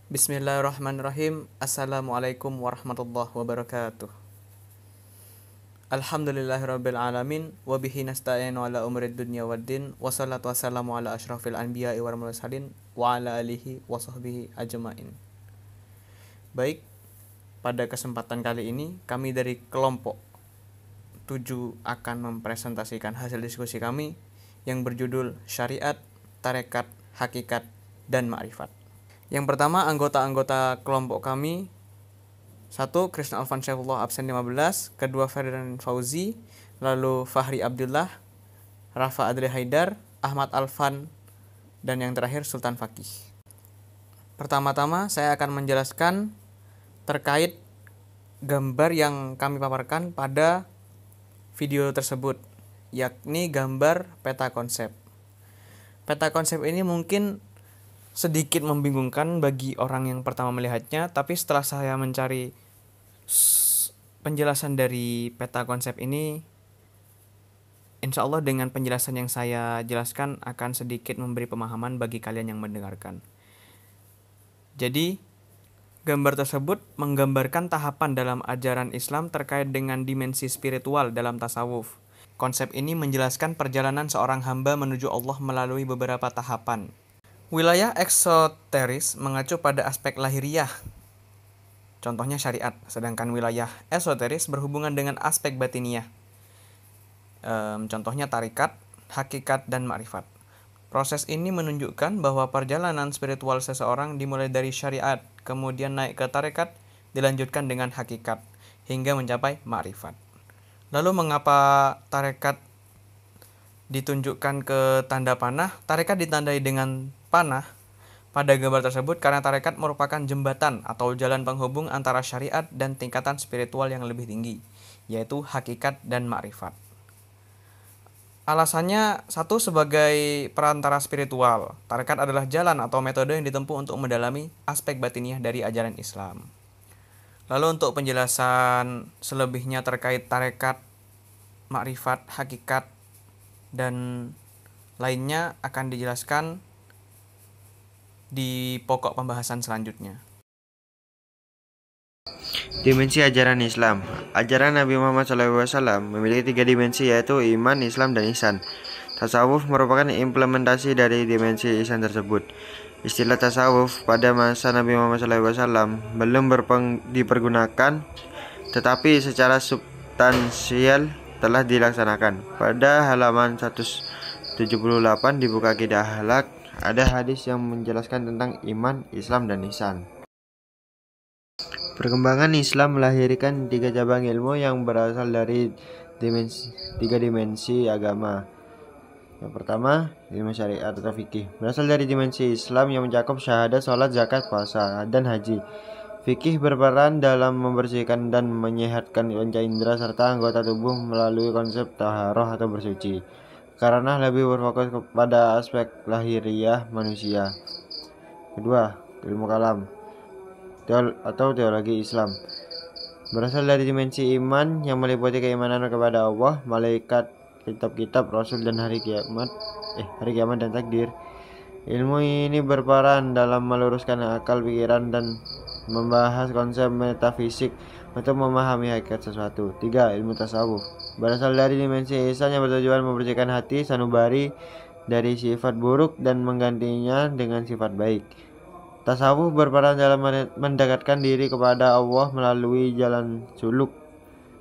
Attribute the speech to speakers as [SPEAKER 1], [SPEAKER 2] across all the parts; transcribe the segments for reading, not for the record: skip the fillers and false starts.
[SPEAKER 1] Bismillahirrahmanirrahim. Assalamualaikum warahmatullahi wabarakatuh. Alhamdulillahirabbil alamin wa bihi nasta'inu ala umrid dunya waddin wa shalatu wassalamu ala asyrafil anbiya'i wal mursalin wa ala alihi wa sahbihi ajmain. Baik, pada kesempatan kali ini kami dari kelompok 7 akan mempresentasikan hasil diskusi kami yang berjudul Syariat, Tarekat, Hakikat, dan Ma'rifat. Yang pertama, anggota-anggota kelompok kami: 1. Krisna Alvan Syaifullah absen 15, kedua Ferdinand Fauzi, lalu Fahri Abdullah, Rafa Adri Haidar, Ahmad Alvan, dan yang terakhir Sultan Fakih. Pertama-tama saya akan menjelaskan terkait gambar yang kami paparkan pada video tersebut, yakni gambar peta konsep. Peta konsep ini mungkin sedikit membingungkan bagi orang yang pertama melihatnya, tapi setelah saya mencari penjelasan dari peta konsep ini, insya Allah dengan penjelasan yang saya jelaskan akan sedikit memberi pemahaman bagi kalian yang mendengarkan. Jadi, gambar tersebut menggambarkan tahapan dalam ajaran Islam terkait dengan dimensi spiritual dalam tasawuf. Konsep ini menjelaskan perjalanan seorang hamba menuju Allah melalui beberapa tahapan. Wilayah eksoteris mengacu pada aspek lahiriah, contohnya syariat, sedangkan wilayah esoteris berhubungan dengan aspek batiniah, contohnya tarikat, hakikat, dan ma'rifat. Proses ini menunjukkan bahwa perjalanan spiritual seseorang dimulai dari syariat, kemudian naik ke tarikat, dilanjutkan dengan hakikat, hingga mencapai ma'rifat. Lalu mengapa tarikat ditunjukkan ke tanda panah? Tarekat ditandai dengan panah pada gambar tersebut karena tarekat merupakan jembatan atau jalan penghubung antara syariat dan tingkatan spiritual yang lebih tinggi, yaitu hakikat dan ma'rifat. Alasannya, 1, sebagai perantara spiritual. Tarekat adalah jalan atau metode yang ditempuh untuk mendalami aspek batiniah dari ajaran Islam. Lalu untuk penjelasan selebihnya terkait tarekat, ma'rifat, hakikat, dan lainnya akan dijelaskan di pokok pembahasan selanjutnya.
[SPEAKER 2] Dimensi ajaran Islam. Ajaran Nabi Muhammad SAW memiliki 3 dimensi, yaitu iman, Islam, dan ihsan. Tasawuf merupakan implementasi dari dimensi ihsan tersebut. Istilah tasawuf pada masa Nabi Muhammad SAW belum dipergunakan, tetapi secara substansial telah dilaksanakan. Pada halaman 178 di buku Aqidah Akhlak ada hadis yang menjelaskan tentang iman, Islam, dan ihsan. Perkembangan Islam melahirkan 3 cabang ilmu yang berasal dari 3 dimensi agama. Yang pertama, ilmu syariat atau fikih, berasal dari dimensi Islam yang mencakup syahadat, sholat, zakat, puasa, dan haji. Fikih berperan dalam membersihkan dan menyehatkan panca indera serta anggota tubuh melalui konsep taharah atau bersuci, karena lebih berfokus kepada aspek lahiriah manusia. Kedua, ilmu kalam atau teologi Islam, berasal dari dimensi iman yang meliputi keimanan kepada Allah, malaikat, kitab-kitab, rasul, dan hari kiamat dan takdir. Ilmu ini berperan dalam meluruskan akal, pikiran, dan membahas konsep metafisik untuk memahami hakikat sesuatu. 3. Ilmu tasawuf, berasal dari dimensi ihsan yang bertujuan membersihkan hati sanubari dari sifat buruk dan menggantinya dengan sifat baik. Tasawuf berperan dalam mendekatkan diri kepada Allah melalui jalan suluk.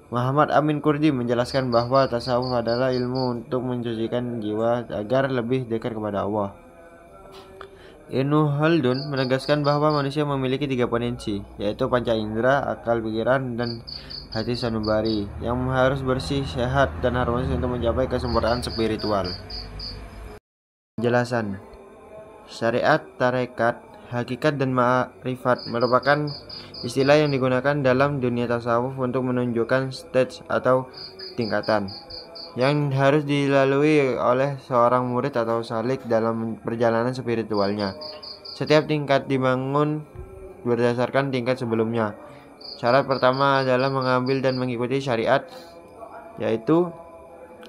[SPEAKER 2] Muhammad Amin Kurdi menjelaskan bahwa tasawuf adalah ilmu untuk mensucikan jiwa agar lebih dekat kepada Allah. Ibnu Khaldun menegaskan bahwa manusia memiliki 3 potensi, yaitu panca indera, akal, pikiran, dan hati sanubari, yang harus bersih, sehat, dan harmonis untuk mencapai kesempurnaan spiritual. Penjelasan. Syariat, tarekat, hakikat, dan ma'rifat merupakan istilah yang digunakan dalam dunia tasawuf untuk menunjukkan stage atau tingkatan yang harus dilalui oleh seorang murid atau salik dalam perjalanan spiritualnya. Setiap tingkat dibangun berdasarkan tingkat sebelumnya. Syarat pertama adalah mengambil dan mengikuti syariat, yaitu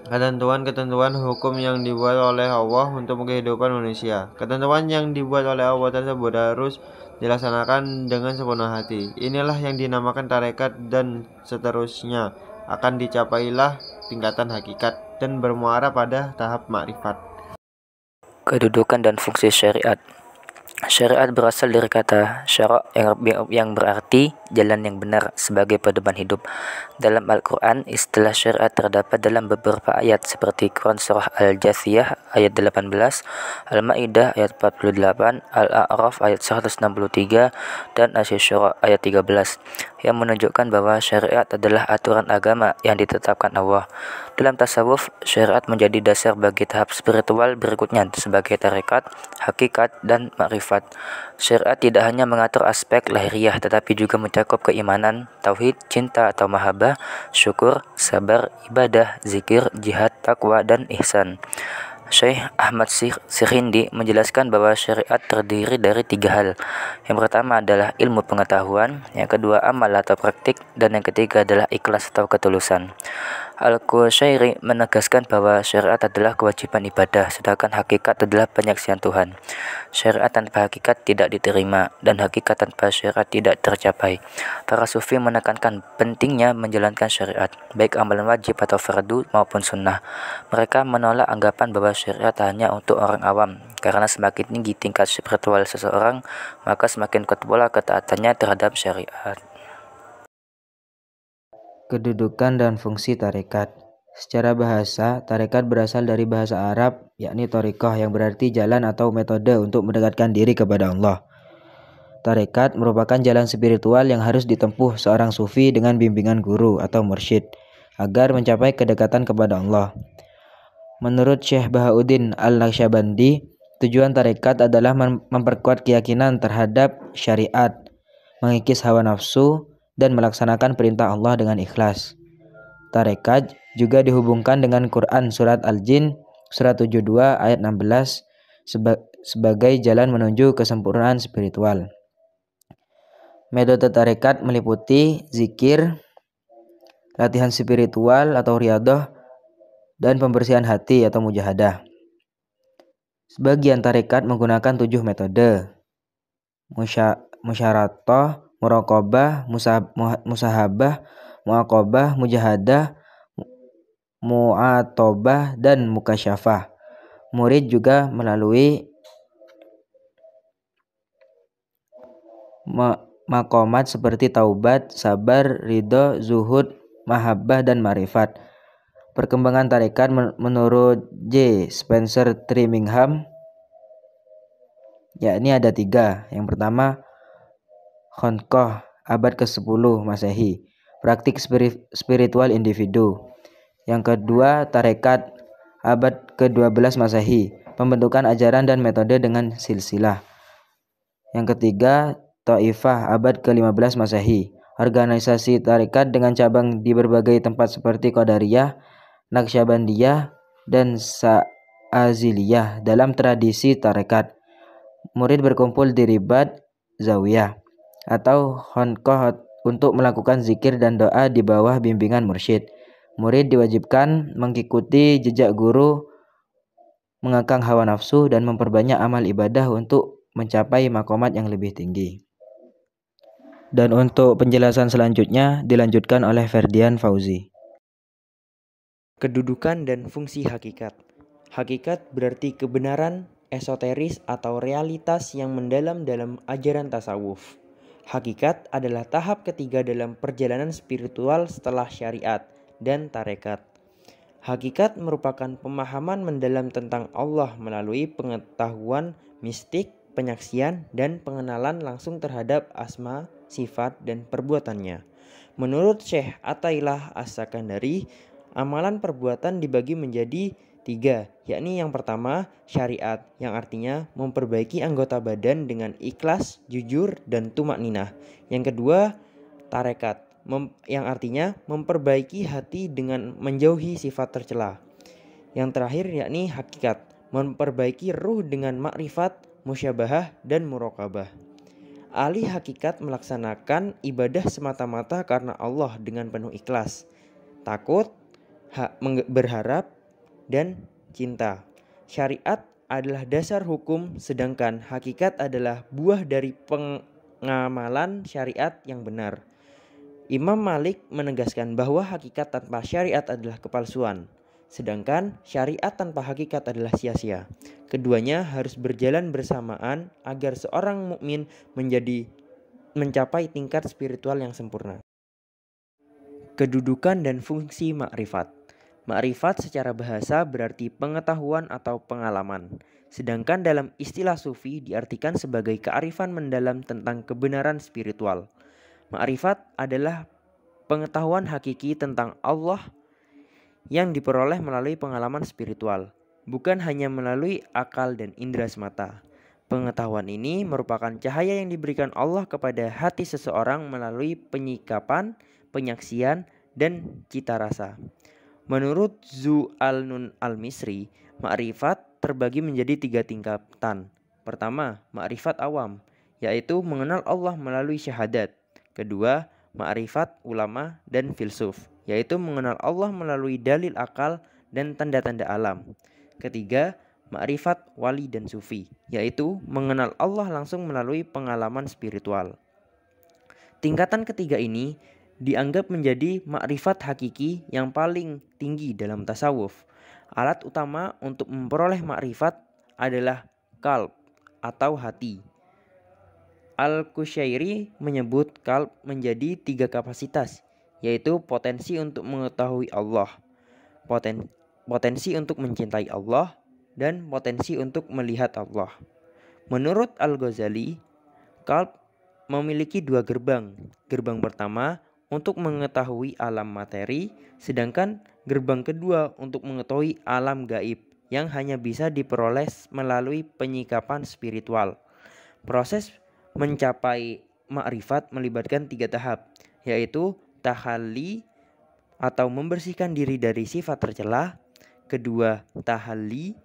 [SPEAKER 2] Ketentuan-ketentuan hukum yang dibuat oleh Allah untuk kehidupan manusia. Ketentuan yang dibuat oleh Allah tersebut harus dilaksanakan dengan sepenuh hati. Inilah yang dinamakan tarekat dan seterusnya akan dicapailah tingkatan hakikat dan bermuara pada tahap makrifat.
[SPEAKER 3] Kedudukan dan fungsi syariat. Syariat berasal dari kata syara' yang berarti jalan yang benar sebagai pedoman hidup. Dalam Al-Quran, istilah syariat terdapat dalam beberapa ayat seperti Quran Surah Al-Jathiyah ayat 18, Al-Ma'idah ayat 48, Al-A'raf ayat 163, dan Asy-Syura ayat 13, yang menunjukkan bahwa syariat adalah aturan agama yang ditetapkan Allah. Dalam tasawuf, syariat menjadi dasar bagi tahap spiritual berikutnya sebagai tarekat, hakikat, dan makrifat. Syariat tidak hanya mengatur aspek lahiriah tetapi juga mencakup keimanan, tauhid, cinta atau mahabbah, syukur, sabar, ibadah, zikir, jihad, takwa, dan ihsan. Syekh Ahmad Sirhindi menjelaskan bahwa syariat terdiri dari 3 hal. Yang pertama adalah ilmu pengetahuan, yang kedua amal atau praktik, dan yang ketiga adalah ikhlas atau ketulusan. Al-Qushairi menegaskan bahwa syariat adalah kewajiban ibadah, sedangkan hakikat adalah penyaksian Tuhan. Syariat tanpa hakikat tidak diterima, dan hakikat tanpa syariat tidak tercapai. Para sufi menekankan pentingnya menjalankan syariat, baik amalan wajib atau fardu maupun sunnah. Mereka menolak anggapan bahwa syariat hanya untuk orang awam, karena semakin tinggi tingkat spiritual seseorang, maka semakin kuat pula ketaatannya terhadap syariat.
[SPEAKER 4] Kedudukan dan fungsi tarekat. Secara bahasa, tarekat berasal dari bahasa Arab, yakni thariqah, yang berarti jalan atau metode untuk mendekatkan diri kepada Allah. Tarekat merupakan jalan spiritual yang harus ditempuh seorang sufi dengan bimbingan guru atau mursyid agar mencapai kedekatan kepada Allah. Menurut Syekh Bahauddin Al-Naqsyabandi, tujuan tarekat adalah memperkuat keyakinan terhadap syariat, mengikis hawa nafsu, dan melaksanakan perintah Allah dengan ikhlas. Tarekat juga dihubungkan dengan Quran Surat Al-Jin Surat 72 ayat 16 sebagai jalan menuju kesempurnaan spiritual. Metode tarekat meliputi zikir, latihan spiritual atau riyadhah, dan pembersihan hati atau mujahadah. Sebagian tarekat menggunakan 7 metode: musyaratah, muraqabah, musahabah, muaqabah, mujahadah, mu'atobah, dan mukasyafah. Murid juga melalui maqamat seperti taubat, sabar, ridho, zuhud, mahabbah, dan marifat. Perkembangan tarekat menurut J. Spencer Trimingham, yakni ada 3. Yang pertama, Khonqah abad ke-10 Masehi, praktik spiritual individu. Yang kedua, tarekat abad ke-12 Masehi, pembentukan ajaran dan metode dengan silsilah. Yang ketiga, Taifah abad ke-15 Masehi, organisasi tarekat dengan cabang di berbagai tempat seperti Qadariyah, Naqsyabandiyah, dan Sa'aziliyah. Dalam tradisi tarekat, murid berkumpul di ribat, zawiyah, atau khonqah untuk melakukan zikir dan doa di bawah bimbingan mursyid. Murid diwajibkan mengikuti jejak guru, mengekang hawa nafsu, dan memperbanyak amal ibadah untuk mencapai maqamat yang lebih tinggi. Dan untuk penjelasan selanjutnya dilanjutkan oleh Ferdian Fauzi.
[SPEAKER 1] Kedudukan dan fungsi hakikat. Hakikat berarti kebenaran, esoteris atau realitas yang mendalam dalam ajaran tasawuf. Hakikat adalah tahap ketiga dalam perjalanan spiritual setelah syariat dan tarekat. Hakikat merupakan pemahaman mendalam tentang Allah melalui pengetahuan mistik, penyaksian, dan pengenalan langsung terhadap asma, sifat, dan perbuatannya. Menurut Syekh Athaillah As-Sakandari, amalan perbuatan dibagi menjadi 3, yakni yang pertama syariat, yang artinya memperbaiki anggota badan dengan ikhlas, jujur, dan tumakninah. Yang kedua tarekat, yang artinya memperbaiki hati dengan menjauhi sifat tercela. Yang terakhir yakni hakikat, memperbaiki ruh dengan makrifat, musyabahah, dan muraqabah. Ahli hakikat melaksanakan ibadah semata-mata karena Allah dengan penuh ikhlas, takut, berharap, dan cinta. Syariat adalah dasar hukum, sedangkan hakikat adalah buah dari pengamalan syariat yang benar. Imam Malik menegaskan bahwa hakikat tanpa syariat adalah kepalsuan, sedangkan syariat tanpa hakikat adalah sia-sia. Keduanya harus berjalan bersamaan agar seorang mukmin mencapai tingkat spiritual yang sempurna. Kedudukan dan fungsi makrifat. Makrifat secara bahasa berarti pengetahuan atau pengalaman. Sedangkan dalam istilah sufi diartikan sebagai kearifan mendalam tentang kebenaran spiritual. Makrifat adalah pengetahuan hakiki tentang Allah yang diperoleh melalui pengalaman spiritual, bukan hanya melalui akal dan indera semata. Pengetahuan ini merupakan cahaya yang diberikan Allah kepada hati seseorang melalui penyikapan, penyaksian, dan cita rasa. Menurut Zu al-Nun al-Misri, makrifat terbagi menjadi 3 tingkatan. Pertama, makrifat awam, yaitu mengenal Allah melalui syahadat. Kedua, makrifat ulama dan filsuf, yaitu mengenal Allah melalui dalil akal dan tanda-tanda alam. Ketiga, makrifat wali dan sufi, yaitu mengenal Allah langsung melalui pengalaman spiritual. Tingkatan ketiga ini dianggap menjadi makrifat hakiki yang paling tinggi dalam tasawuf. Alat utama untuk memperoleh makrifat adalah qalb atau hati. Al-Qushairi menyebut qalb menjadi 3 kapasitas, yaitu potensi untuk mengetahui Allah, potensi untuk mencintai Allah, dan potensi untuk melihat Allah. Menurut Al-Ghazali, qalb memiliki 2 gerbang. Gerbang pertama untuk mengetahui alam materi, sedangkan gerbang kedua untuk mengetahui alam gaib yang hanya bisa diperoleh melalui penyikapan spiritual. Proses mencapai makrifat melibatkan 3 tahap, yaitu tahalli atau membersihkan diri dari sifat tercela, kedua tahalli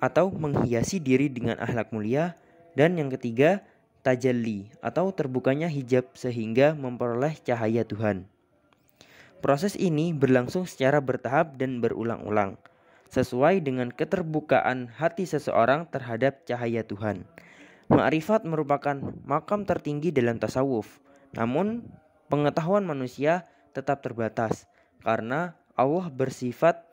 [SPEAKER 1] atau menghiasi diri dengan akhlak mulia, dan yang ketiga tajalli atau terbukanya hijab sehingga memperoleh cahaya Tuhan. Proses ini berlangsung secara bertahap dan berulang-ulang, sesuai dengan keterbukaan hati seseorang terhadap cahaya Tuhan. Makrifat merupakan makam tertinggi dalam tasawuf, namun pengetahuan manusia tetap terbatas karena Allah bersifat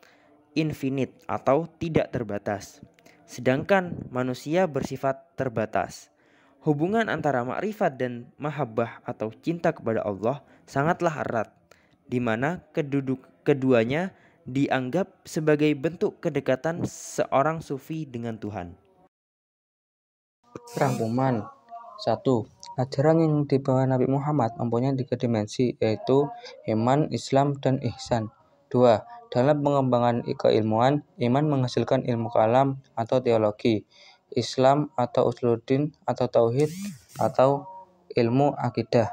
[SPEAKER 1] infinite atau tidak terbatas, sedangkan manusia bersifat terbatas. Hubungan antara makrifat dan mahabbah atau cinta kepada Allah sangatlah erat, di mana keduanya dianggap sebagai bentuk kedekatan seorang sufi dengan Tuhan.
[SPEAKER 4] Rangkuman 1. Ajaran yang dibawa Nabi Muhammad mempunyai 3 dimensi, yaitu iman, Islam, dan ihsan. 2. Dalam pengembangan keilmuan, iman menghasilkan ilmu kalam atau teologi, Islam atau usuluddin atau tauhid atau ilmu akidah.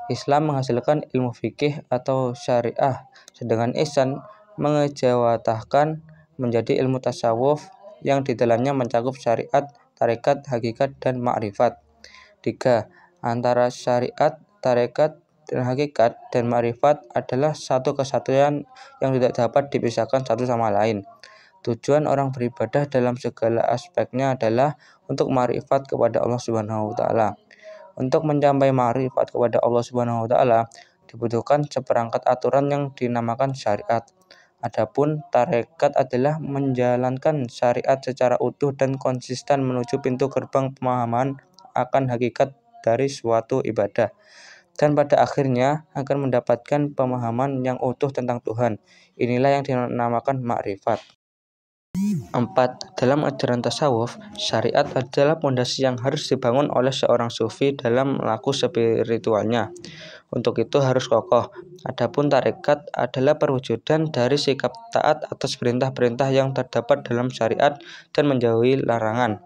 [SPEAKER 4] Islam menghasilkan ilmu fikih atau syariah, sedangkan ihsan mengejawantahkan menjadi ilmu tasawuf yang di dalamnya mencakup syariat, tarekat, hakikat, dan makrifat. 3. Antara syariat, tarekat, dan hakikat dan makrifat adalah satu kesatuan yang tidak dapat dipisahkan satu sama lain. Tujuan orang beribadah dalam segala aspeknya adalah untuk makrifat kepada Allah Subhanahu wa taala. Untuk mencapai makrifat kepada Allah Subhanahu wa taala dibutuhkan seperangkat aturan yang dinamakan syariat. Adapun tarekat adalah menjalankan syariat secara utuh dan konsisten menuju pintu gerbang pemahaman akan hakikat dari suatu ibadah, dan pada akhirnya akan mendapatkan pemahaman yang utuh tentang Tuhan. Inilah yang dinamakan makrifat. 4. Dalam ajaran tasawuf, syariat adalah pondasi yang harus dibangun oleh seorang sufi dalam laku spiritualnya. Untuk itu harus kokoh. Adapun tarekat adalah perwujudan dari sikap taat atas perintah-perintah yang terdapat dalam syariat dan menjauhi larangan.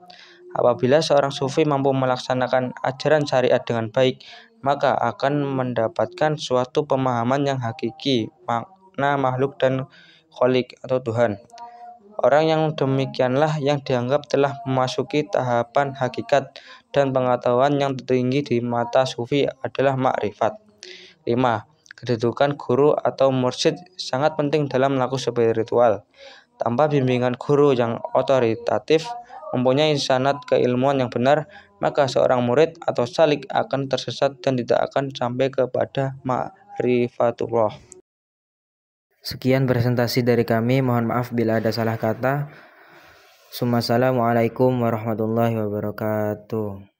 [SPEAKER 4] Apabila seorang sufi mampu melaksanakan ajaran syariat dengan baik, maka akan mendapatkan suatu pemahaman yang hakiki, makna makhluk dan kholik atau Tuhan. Orang yang demikianlah yang dianggap telah memasuki tahapan hakikat, dan pengetahuan yang tertinggi di mata sufi adalah makrifat. 5.
[SPEAKER 1] Kedudukan guru atau mursyid sangat penting dalam melakukan spiritual. Tanpa bimbingan guru yang otoritatif, mempunyai sanad keilmuan yang benar, maka seorang murid atau salik akan tersesat dan tidak akan sampai kepada ma'rifatullah.
[SPEAKER 4] Sekian presentasi dari kami, mohon maaf bila ada salah kata. Assalamualaikum warahmatullahi wabarakatuh.